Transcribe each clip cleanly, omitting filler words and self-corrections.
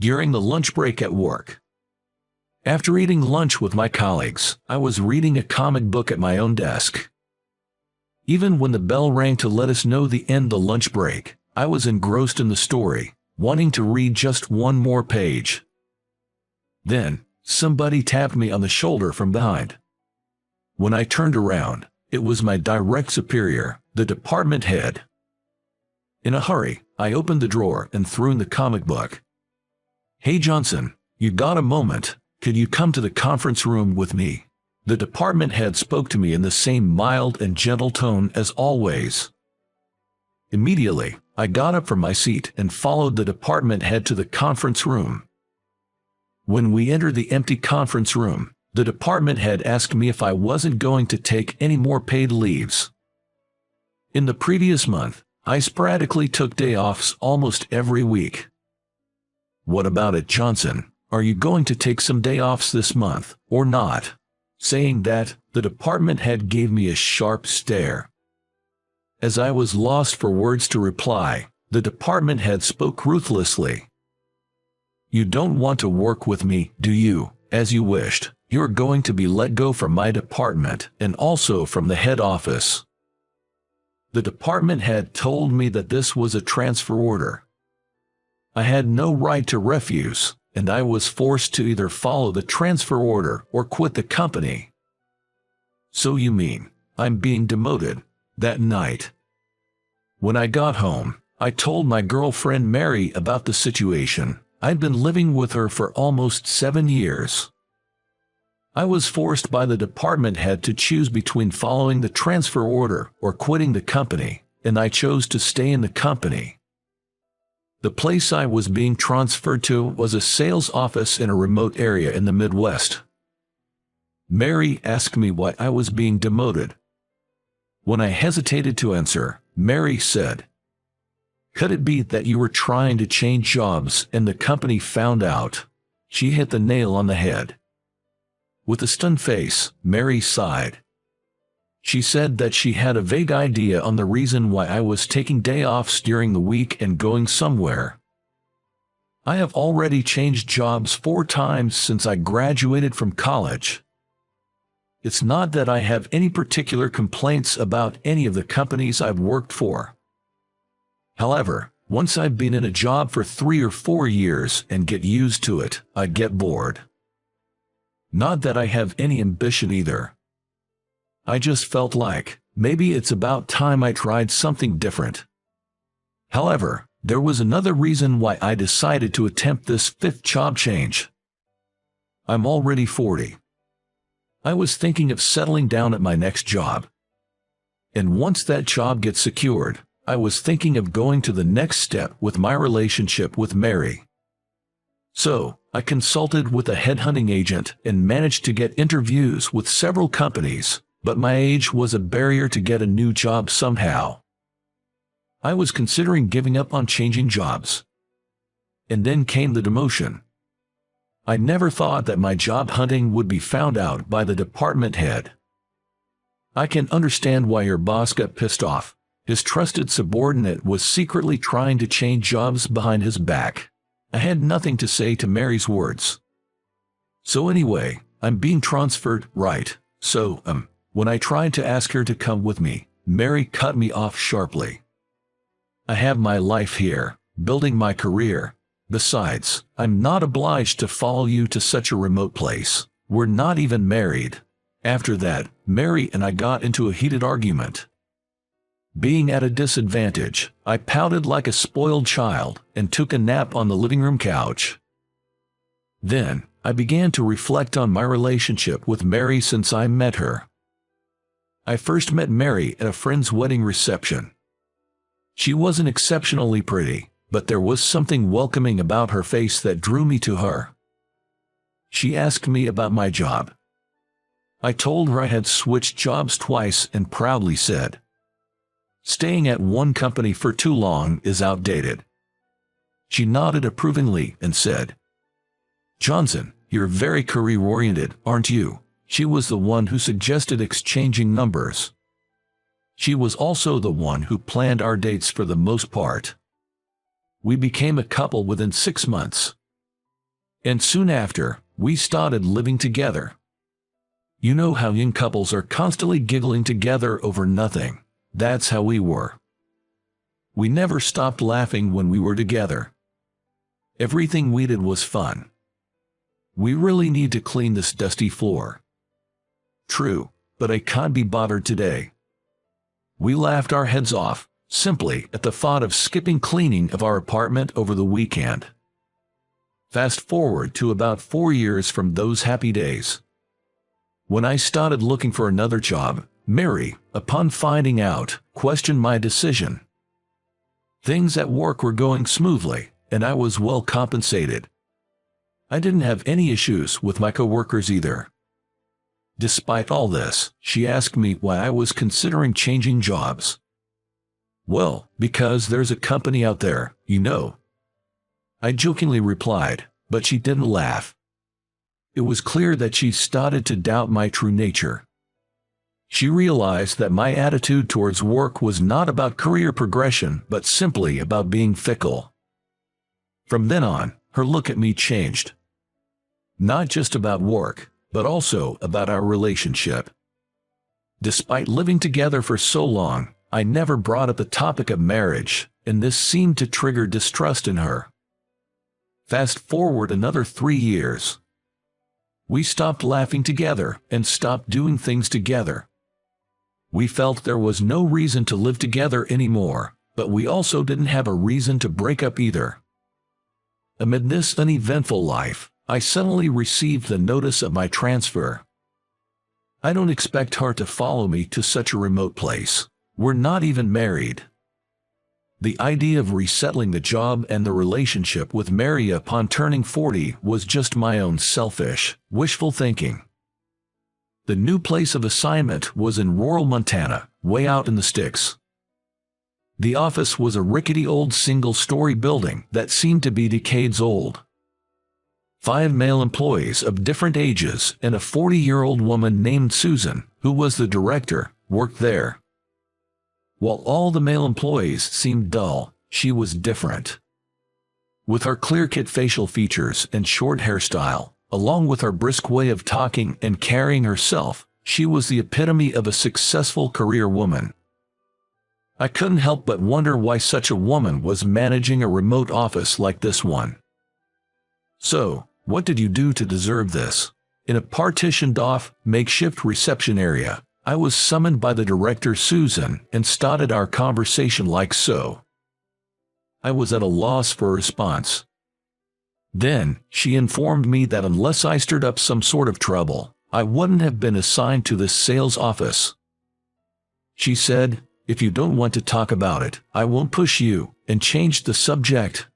During the lunch break at work. After eating lunch with my colleagues, I was reading a comic book at my own desk. Even when the bell rang to let us know the end of the lunch break, I was engrossed in the story, wanting to read just one more page. Then, somebody tapped me on the shoulder from behind. When I turned around, it was my direct superior, the department head. In a hurry, I opened the drawer and threw in the comic book. "Hey Johnson, you got a moment? Could you come to the conference room with me?" The department head spoke to me in the same mild and gentle tone as always. Immediately, I got up from my seat and followed the department head to the conference room. When we entered the empty conference room, the department head asked me if I wasn't going to take any more paid leaves. In the previous month, I sporadically took day-offs almost every week. "What about it, Johnson? Are you going to take some day-offs this month, or not?" Saying that, the department head gave me a sharp stare. As I was lost for words to reply, the department head spoke ruthlessly. "You don't want to work with me, do you? As you wished. You're going to be let go from my department and also from the head office." The department head told me that this was a transfer order. I had no right to refuse, and I was forced to either follow the transfer order or quit the company. "So you mean, I'm being demoted?" That night, when I got home, I told my girlfriend Mary about the situation. I'd been living with her for almost 7 years. I was forced by the department head to choose between following the transfer order or quitting the company, and I chose to stay in the company. The place I was being transferred to was a sales office in a remote area in the Midwest. Mary asked me why I was being demoted. When I hesitated to answer, Mary said, "Could it be that you were trying to change jobs and the company found out?" She hit the nail on the head. With a stunned face, Mary sighed. She said that she had a vague idea on the reason why I was taking day-offs during the week and going somewhere. "I have already changed jobs 4 times since I graduated from college. It's not that I have any particular complaints about any of the companies I've worked for. However, once I've been in a job for 3 or 4 years and get used to it, I get bored. Not that I have any ambition either. I just felt like, maybe it's about time I tried something different." However, there was another reason why I decided to attempt this 5th job change. I'm already 40. I was thinking of settling down at my next job. And once that job gets secured, I was thinking of going to the next step with my relationship with Mary. So, I consulted with a headhunting agent and managed to get interviews with several companies, but my age was a barrier to get a new job somehow. I was considering giving up on changing jobs. And then came the demotion. I never thought that my job hunting would be found out by the department head. I can understand why your boss got pissed off. His trusted subordinate was secretly trying to change jobs behind his back. I had nothing to say to Mary's words. So anyway, I'm being transferred, right? So, when I tried to ask her to come with me, Mary cut me off sharply. "I have my life here, building my career. Besides, I'm not obliged to follow you to such a remote place. We're not even married." After that, Mary and I got into a heated argument. Being at a disadvantage, I pouted like a spoiled child and took a nap on the living room couch. Then, I began to reflect on my relationship with Mary since I met her. I first met Mary at a friend's wedding reception. She wasn't exceptionally pretty, but there was something welcoming about her face that drew me to her. She asked me about my job. I told her I had switched jobs twice and proudly said, "Staying at one company for too long is outdated." She nodded approvingly and said, "Johnson, you're very career-oriented, aren't you?" She was the one who suggested exchanging numbers. She was also the one who planned our dates for the most part. We became a couple within 6 months. And soon after, we started living together. You know how young couples are constantly giggling together over nothing. That's how we were. We never stopped laughing when we were together. Everything we did was fun. We really need to clean this dusty floor. True, but I can't be bothered today. We laughed our heads off, simply at the thought of skipping cleaning of our apartment over the weekend. Fast forward to about 4 years from those happy days. When I started looking for another job, Mary, upon finding out, questioned my decision. Things at work were going smoothly, and I was well compensated. I didn't have any issues with my coworkers either. Despite all this, she asked me why I was considering changing jobs. Well, because there's a company out there, you know. I jokingly replied, but she didn't laugh. It was clear that she started to doubt my true nature. She realized that my attitude towards work was not about career progression, but simply about being fickle. From then on, her look at me changed. Not just about work, but also about our relationship. Despite living together for so long, I never brought up the topic of marriage, and this seemed to trigger distrust in her. Fast forward another 3 years. We stopped laughing together and stopped doing things together. We felt there was no reason to live together anymore, but we also didn't have a reason to break up either. Amid this uneventful life, I suddenly received the notice of my transfer. I don't expect her to follow me to such a remote place. We're not even married. The idea of resettling the job and the relationship with Mary upon turning 40 was just my own selfish, wishful thinking. The new place of assignment was in rural Montana, way out in the sticks. The office was a rickety old single-story building that seemed to be decades old. 5 male employees of different ages and a 40-year-old woman named Susan, who was the director, worked there. While all the male employees seemed dull, she was different. With her clear-cut facial features and short hairstyle, along with her brisk way of talking and carrying herself, she was the epitome of a successful career woman. I couldn't help but wonder why such a woman was managing a remote office like this one. So, what did you do to deserve this? In a partitioned-off, makeshift reception area, I was summoned by the director Susan and started our conversation like so. I was at a loss for a response. Then, she informed me that unless I stirred up some sort of trouble, I wouldn't have been assigned to this sales office. She said, "If you don't want to talk about it, I won't push you," and changed the subject.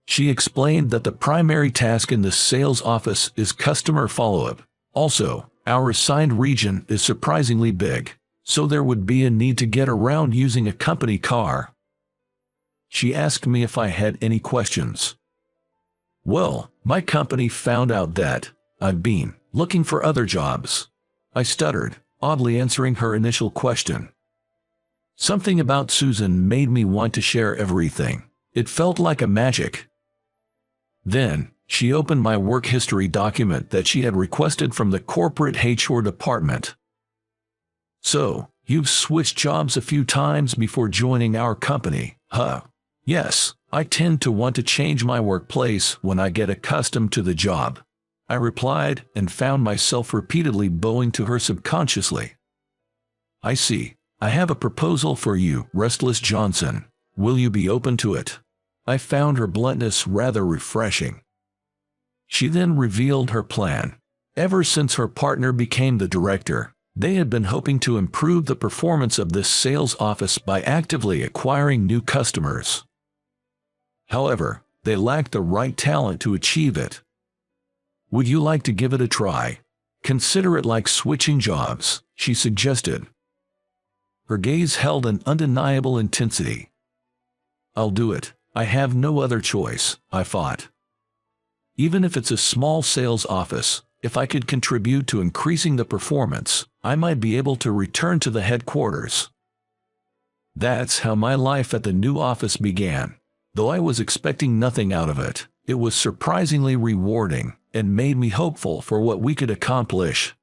She explained that the primary task in the sales office is customer follow-up. Also, our assigned region is surprisingly big, so there would be a need to get around using a company car. She asked me if I had any questions. Well, my company found out that I'd been looking for other jobs. I stuttered, oddly answering her initial question. Something about Susan made me want to share everything. It felt like a magic. Then, she opened my work history document that she had requested from the corporate HR department. "So, you've switched jobs a few times before joining our company, huh?" "Yes, I tend to want to change my workplace when I get accustomed to the job," I replied and found myself repeatedly bowing to her subconsciously. "I see. I have a proposal for you, Restless Johnson. Will you be open to it?" I found her bluntness rather refreshing. She then revealed her plan. Ever since her partner became the director, they had been hoping to improve the performance of this sales office by actively acquiring new customers. However, they lacked the right talent to achieve it. "Would you like to give it a try? Consider it like switching jobs," she suggested. Her gaze held an undeniable intensity. "I'll do it. I have no other choice," I thought. Even if it's a small sales office, if I could contribute to increasing the performance, I might be able to return to the headquarters. That's how my life at the new office began. Though I was expecting nothing out of it, It was surprisingly rewarding and made me hopeful for what we could accomplish.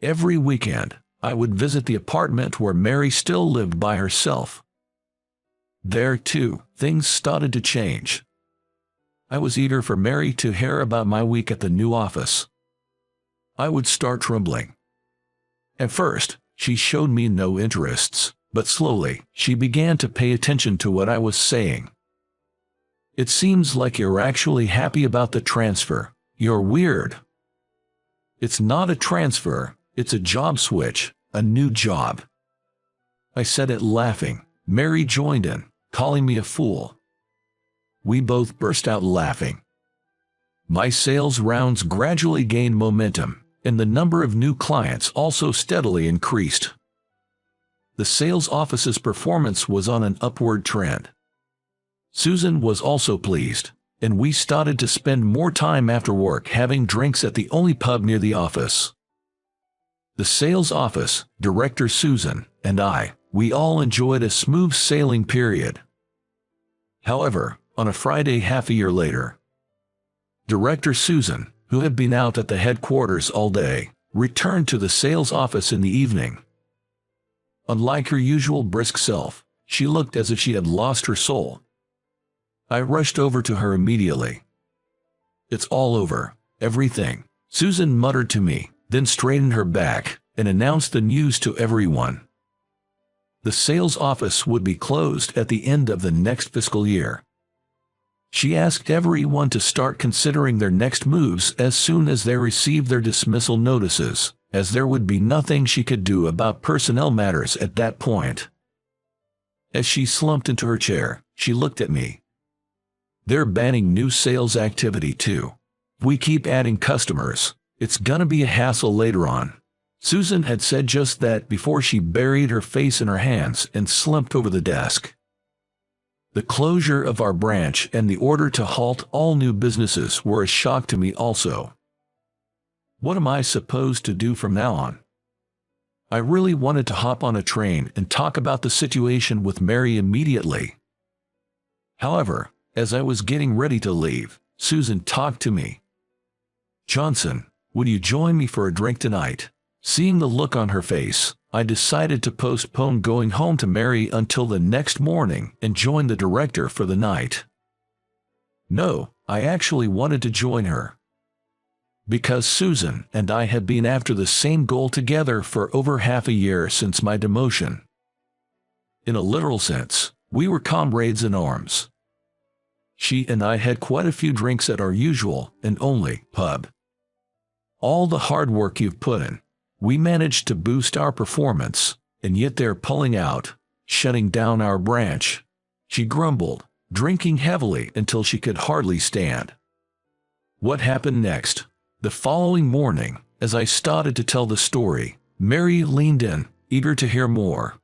Every weekend, I would visit the apartment where Mary still lived by herself. There, too, things started to change. I was eager for Mary to hear about my week at the new office. I would start trembling. At first, she showed me no interests, but slowly, she began to pay attention to what I was saying. "It seems like you're actually happy about the transfer. You're weird." "It's not a transfer, it's a job switch, a new job." I said it laughing. Mary joined in, calling me a fool. We both burst out laughing. My sales rounds gradually gained momentum, and the number of new clients also steadily increased. The sales office's performance was on an upward trend. Susan was also pleased, and we started to spend more time after work having drinks at the only pub near the office. The sales office, Director Susan, and we all enjoyed a smooth sailing period. However, on a Friday half a year later, Director Susan, who had been out at the headquarters all day, returned to the sales office in the evening. Unlike her usual brisk self, she looked as if she had lost her soul. I rushed over to her immediately. "It's all over, everything," Susan muttered to me, then straightened her back and announced the news to everyone. The sales office would be closed at the end of the next fiscal year. She asked everyone to start considering their next moves as soon as they received their dismissal notices, as there would be nothing she could do about personnel matters at that point. As she slumped into her chair, she looked at me. "They're banning new sales activity too. If we keep adding customers, it's gonna be a hassle later on." Susan had said just that before she buried her face in her hands and slumped over the desk. The closure of our branch and the order to halt all new businesses were a shock to me also. What am I supposed to do from now on? I really wanted to hop on a train and talk about the situation with Mary immediately. However, as I was getting ready to leave, Susan talked to me. "Johnson, would you join me for a drink tonight?" Seeing the look on her face, I decided to postpone going home to Mary until the next morning and join the director for the night. No, I actually wanted to join her. Because Susan and I had been after the same goal together for over half a year since my demotion. In a literal sense, we were comrades in arms. She and I had quite a few drinks at our usual and only pub. "All the hard work you've put in, we managed to boost our performance, and yet they're pulling out, shutting down our branch," she grumbled, drinking heavily until she could hardly stand. What happened next? The following morning, as I started to tell the story, Mary leaned in, eager to hear more.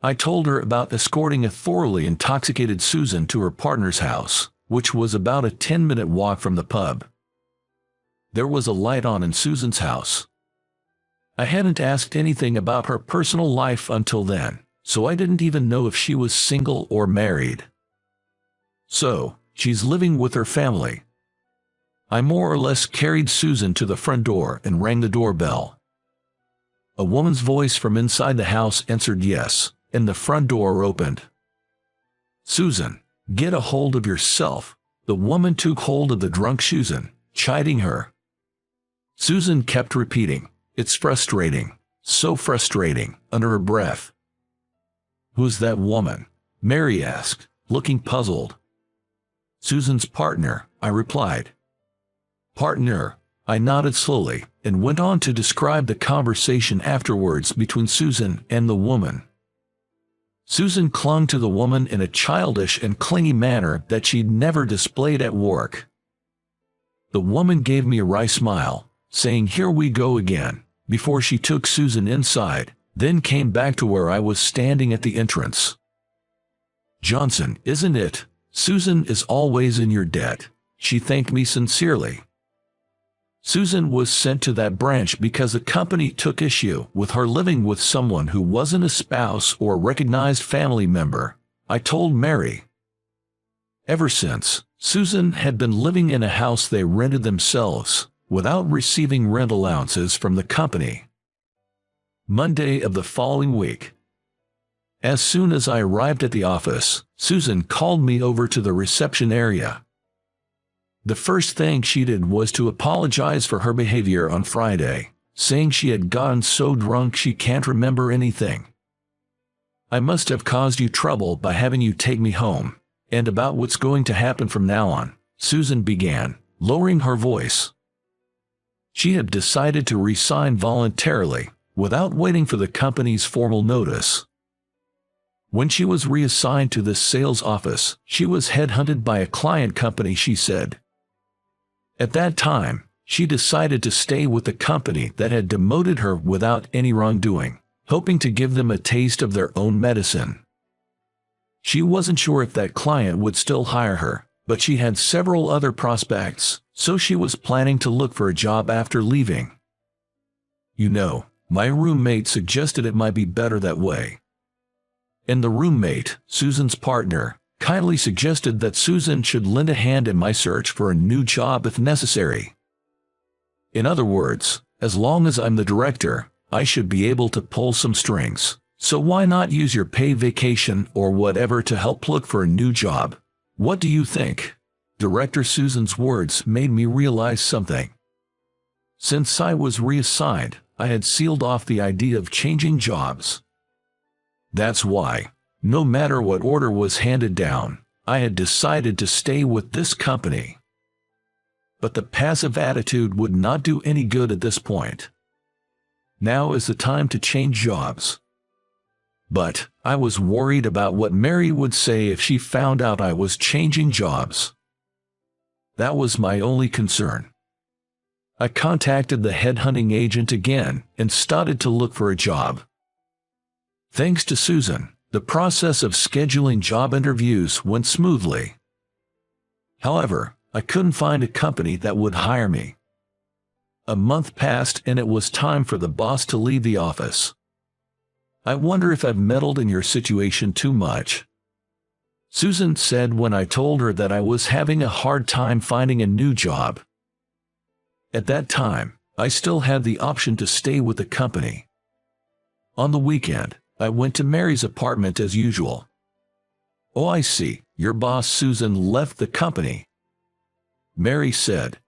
I told her about escorting a thoroughly intoxicated Susan to her partner's house, which was about a 10-minute walk from the pub. There was a light on in Susan's house. I hadn't asked anything about her personal life until then, so I didn't even know if she was single or married. "So, she's living with her family." I more or less carried Susan to the front door and rang the doorbell. A woman's voice from inside the house answered yes, and the front door opened. "Susan, get a hold of yourself." The woman took hold of the drunk Susan, chiding her. Susan kept repeating, "It's frustrating, so frustrating," under her breath. "Who's that woman?" Mary asked, looking puzzled. "Susan's partner," I replied. "Partner?" I nodded slowly and went on to describe the conversation afterwards between Susan and the woman. Susan clung to the woman in a childish and clingy manner that she'd never displayed at work. The woman gave me a wry smile, saying, "Here we go again," before she took Susan inside, then came back to where I was standing at the entrance. "Johnson, isn't it? Susan is always in your debt." She thanked me sincerely. Susan was sent to that branch because the company took issue with her living with someone who wasn't a spouse or a recognized family member, I told Mary. Ever since, Susan had been living in a house they rented themselves, without receiving rent allowances from the company. Monday of the following week. As soon as I arrived at the office, Susan called me over to the reception area. The first thing she did was to apologize for her behavior on Friday, saying she had gotten so drunk she can't remember anything. "I must have caused you trouble by having you take me home, and about what's going to happen from now on," Susan began, lowering her voice. She had decided to resign voluntarily, without waiting for the company's formal notice. When she was reassigned to the sales office, she was headhunted by a client company, she said. At that time, she decided to stay with the company that had demoted her without any wrongdoing, hoping to give them a taste of their own medicine. She wasn't sure if that client would still hire her, but she had several other prospects, so she was planning to look for a job after leaving. "You know, my roommate suggested it might be better that way." And the roommate, Susan's partner, kindly suggested that Susan should lend a hand in my search for a new job if necessary. In other words, as long as I'm the director, I should be able to pull some strings, so why not use your paid vacation or whatever to help look for a new job? What do you think? Director Susan's words made me realize something. Since I was reassigned, I had sealed off the idea of changing jobs. That's why, no matter what order was handed down, I had decided to stay with this company. But the passive attitude would not do any good at this point. Now is the time to change jobs. But I was worried about what Mary would say if she found out I was changing jobs. That was my only concern. I contacted the headhunting agent again and started to look for a job. Thanks to Susan, the process of scheduling job interviews went smoothly. However, I couldn't find a company that would hire me. A month passed and it was time for the boss to leave the office. "I wonder if I've meddled in your situation too much," Susan said when I told her that I was having a hard time finding a new job. At that time, I still had the option to stay with the company. On the weekend, I went to Mary's apartment as usual. "Oh, I see, your boss Susan left the company," Mary said.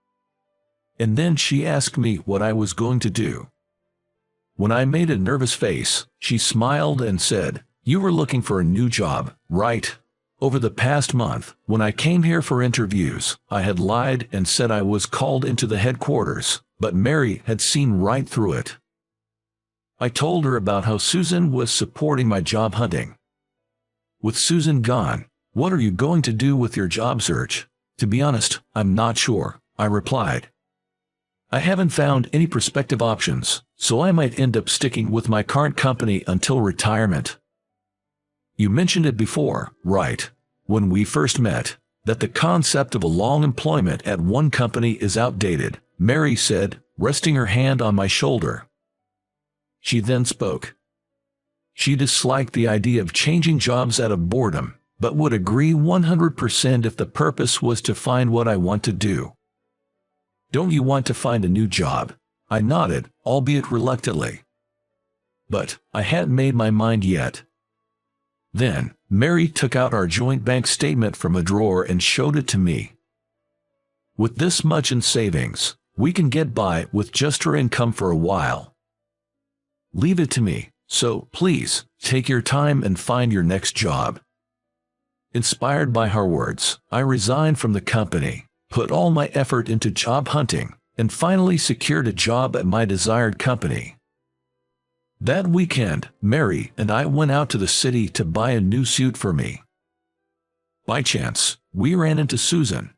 And then she asked me what I was going to do. When I made a nervous face, she smiled and said, "You were looking for a new job, right?" Over the past month, when I came here for interviews, I had lied and said I was called into the headquarters, but Mary had seen right through it. I told her about how Susan was supporting my job hunting. "With Susan gone, what are you going to do with your job search?" "To be honest, I'm not sure," I replied. "I haven't found any prospective options, so I might end up sticking with my current company until retirement." "You mentioned it before, right, when we first met, that the concept of a long employment at one company is outdated," Mary said, resting her hand on my shoulder. She then spoke. She disliked the idea of changing jobs out of boredom, but would agree 100% if the purpose was to find what I want to do. "Don't you want to find a new job?" I nodded, albeit reluctantly. But I hadn't made my mind yet. Then, Mary took out our joint bank statement from a drawer and showed it to me. "With this much in savings, we can get by with just her income for a while. Leave it to me, so please, take your time and find your next job." Inspired by her words, I resigned from the company, put all my effort into job hunting, and finally secured a job at my desired company. That weekend, Mary and I went out to the city to buy a new suit for me. By chance, we ran into Susan.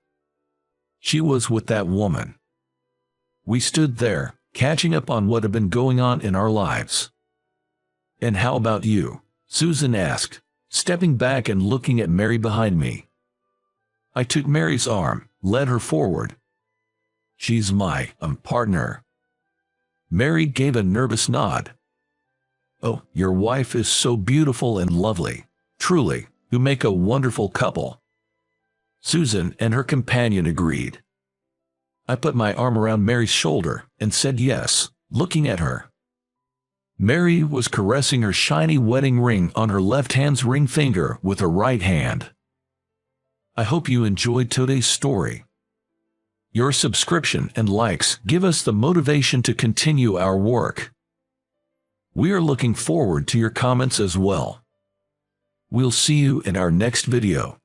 She was with that woman. We stood there, catching up on what had been going on in our lives. "And how about you?" Susan asked, stepping back and looking at Mary behind me. I took Mary's arm, led her forward. "She's my partner." Mary gave a nervous nod. "Oh, your wife is so beautiful and lovely. Truly, you make a wonderful couple." Susan and her companion agreed. I put my arm around Mary's shoulder and said yes, looking at her. Mary was caressing her shiny wedding ring on her left hand's ring finger with her right hand. I hope you enjoyed today's story. Your subscription and likes give us the motivation to continue our work. We are looking forward to your comments as well. We'll see you in our next video.